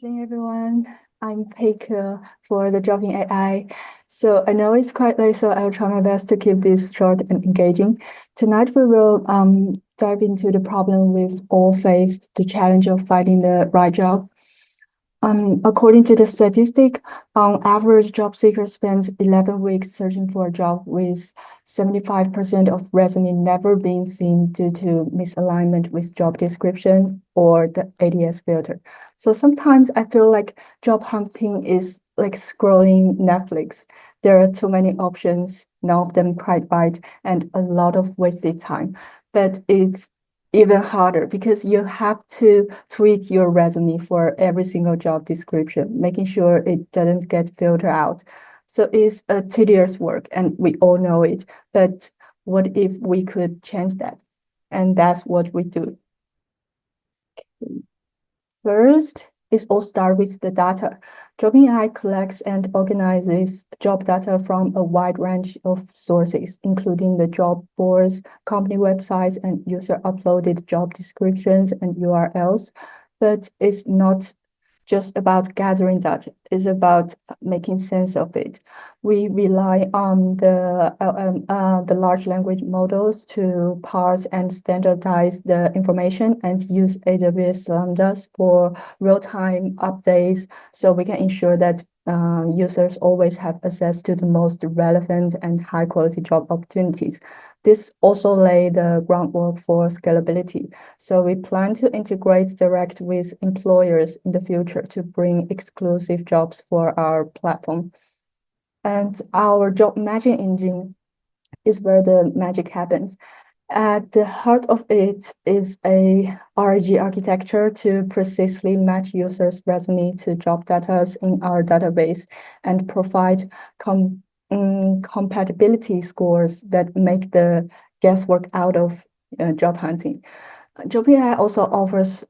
evening, everyone. I'm Peike for the Jobpin AI. So I know it's quite late, so I'll try my best to keep this short and engaging. Tonight we will dive into the problem we've all faced, the challenge of finding the right job. According to the statistic, on average, job seekers spend 11 weeks searching for a job, with 75% of resume never being seen due to misalignment with job description or the ATS filter. So sometimes I feel like job hunting is like scrolling Netflix. There are too many options, none of them quite right, and a lot of wasted time. But it's even harder because you have to tweak your resume for every single job description, making sure it doesn't get filtered out. So it's a tedious work and we all know it, but what if we could change that? And that's what we do. First, it all starts with the data. Jobpin AI collects and organizes job data from a wide range of sources, including the job boards, company websites, and user-uploaded job descriptions and URLs. But it's not just about gathering data, it's about making sense of it. We rely on the large language models to parse and standardize the information and use AWS Lambdas for real-time updates so we can ensure that users always have access to the most relevant and high-quality job opportunities. This also lays the groundwork for scalability. So we plan to integrate direct with employers in the future to bring exclusive jobs for our platform. And our job matching engine is where the magic happens. At the heart of it is a RG architecture to precisely match users' resume to job data in our database and provide compatibility scores that make the guesswork out of job hunting. Jobpin AI also offers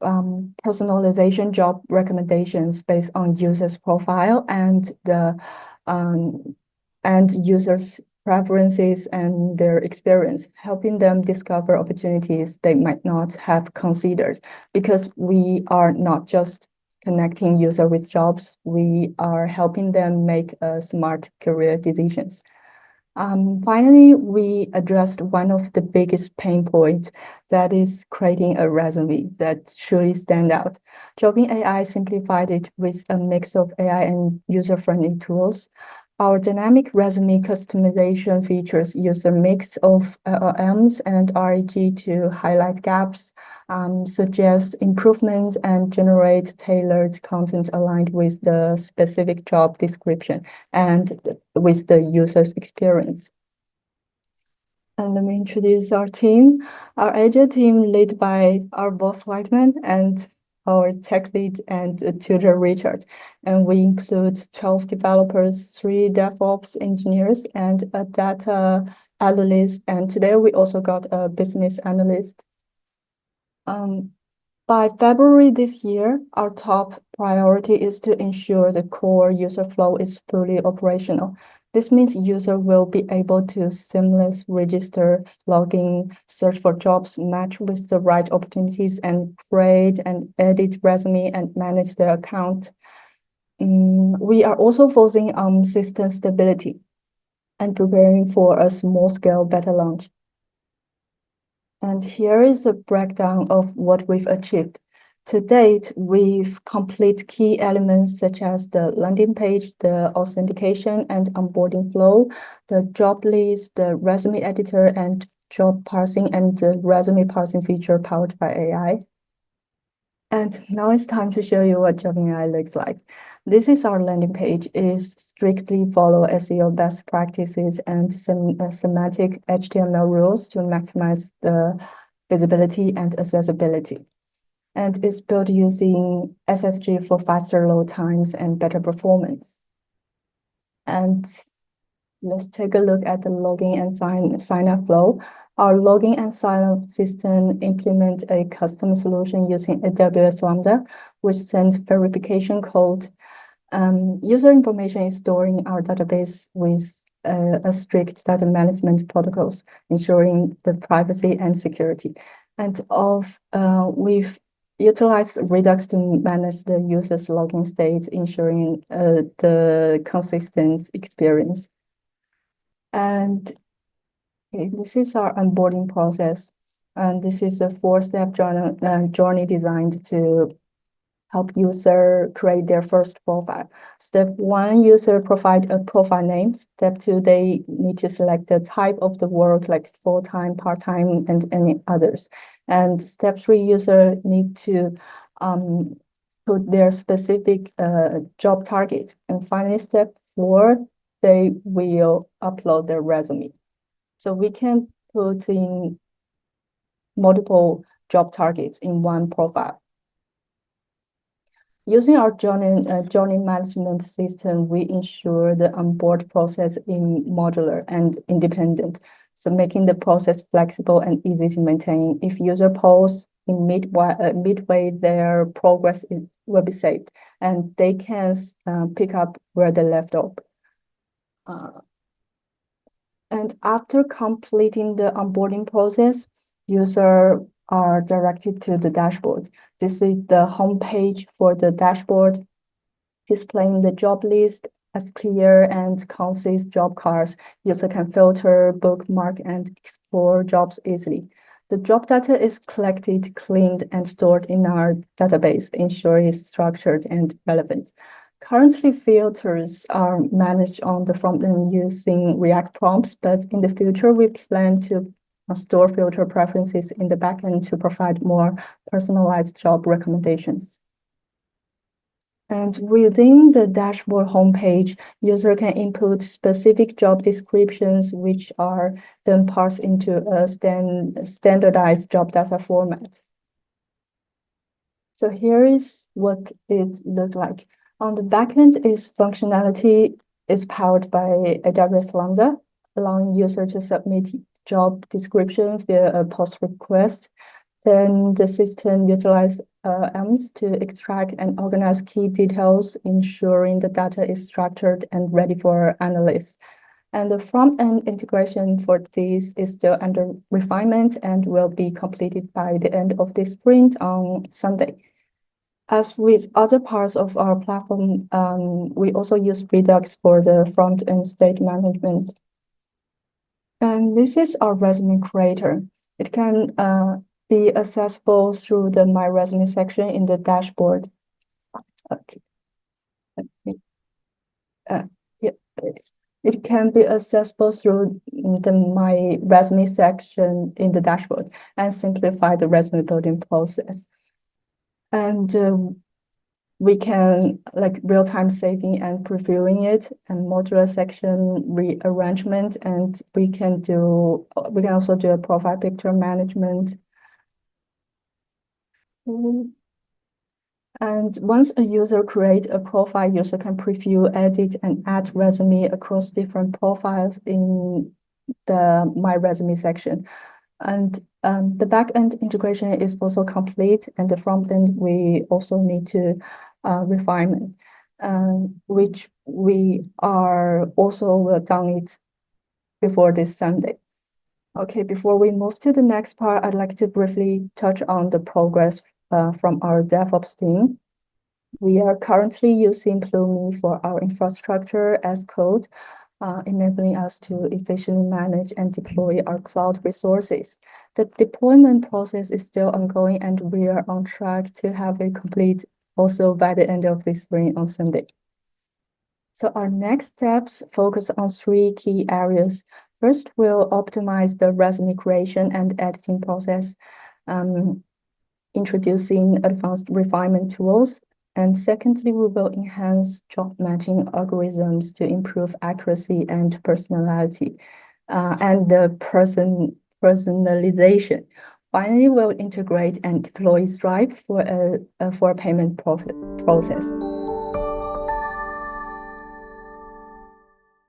personalization job recommendations based on users' profile and the users' preferences and their experience, helping them discover opportunities they might not have considered. Because we are not just connecting user with jobs, we are helping them make smart career decisions. Finally, we addressed one of the biggest pain points, that is creating a resume that truly stands out. Jobpin AI simplified it with a mix of AI and user-friendly tools. Our dynamic resume customization features use a mix of LLMs and RAG to highlight gaps, suggest improvements, and generate tailored content aligned with the specific job description and with the user's experience. And let me introduce our team. Our agile team led by our boss Lightman and our tech lead and tutor Richard. And we include 12 developers, 3 DevOps engineers, and a data analyst. And today we also got a business analyst. By February this year, our top priority is to ensure the core user flow is fully operational. This means user will be able to seamlessly register, log in, search for jobs, match with the right opportunities, and create and edit resume and manage their account. We are also focusing on system stability and preparing for a small-scale beta launch. And here is a breakdown of what we've achieved. To date, we've completed key elements such as the landing page, the authentication and onboarding flow, the job list, the resume editor, and job parsing and the resume parsing feature powered by AI. And now it's time to show you what Jobpin AI looks like. This is our landing page. It strictly follow SEO best practices and some semantic HTML rules to maximize the visibility and accessibility. And it's built using SSG for faster load times and better performance. And let's take a look at the login and sign up flow. Our login and sign up system implement a custom solution using AWS Lambda, which sends verification code. User information is stored in our database with a strict data management protocols, ensuring the privacy and security. And we've utilize Redux to manage the user's login state, ensuring the consistent experience. And this is our onboarding process. And this is a 4-step journey designed to help user create their first profile. Step 1, user provide a profile name. Step 2, they need to select the type of the work, like full-time, part-time, and any others. And step 3, user need to put their specific job target. And finally, step 4, they will upload their resume. So we can put in multiple job targets in one profile. Using our journey management system, we ensure the onboard process is modular and independent, so making the process flexible and easy to maintain. If user posts in midway, their progress will be saved, and they can pick up where they left off. And after completing the onboarding process, user are directed to the dashboard. This is the home page for the dashboard, displaying the job list as clear and concise job cards. User can filter, bookmark, and explore jobs easily. The job data is collected, cleaned, and stored in our database, ensuring it's structured and relevant. Currently, filters are managed on the front end using React prompts, but in the future, we plan to store filter preferences in the backend to provide more personalized job recommendations. And within the dashboard homepage, user can input specific job descriptions, which are then parsed into a standardized job data format. So here is what it looks like. On the backend, its functionality is powered by AWS Lambda, allowing user to submit job description via a post request. Then the system utilizes ELMs to extract and organize key details, ensuring the data is structured and ready for analysts. And the front-end integration for this is still under refinement and will be completed by the end of this sprint on Sunday. As with other parts of our platform, we also use Redux for the front-end state management. And this is our resume creator. It can be accessible through the My Resume section in the dashboard. Okay. Yeah. It can be accessible through the My Resume section in the dashboard and simplify the resume building process. And we can like real-time saving and previewing it, and modular section rearrangement, and we can also do a profile picture management. And once a user creates a profile, user can preview, edit, and add resume across different profiles in the My Resume section. And the back-end integration is also complete, and the front-end we also need to refine, which we are also done it before this Sunday. Okay, before we move to the next part, I'd like to briefly touch on the progress from our DevOps team. We are currently using Plumi for our infrastructure as code, enabling us to efficiently manage and deploy our cloud resources. The deployment process is still ongoing, and we are on track to have it complete also by the end of this spring on Sunday. So our next steps focus on 3 key areas. First, we'll optimize the resume creation and editing process, introducing advanced refinement tools. And secondly, we will enhance job matching algorithms to improve accuracy and personality, and the personalization. Finally, we'll integrate and deploy Stripe for a payment process.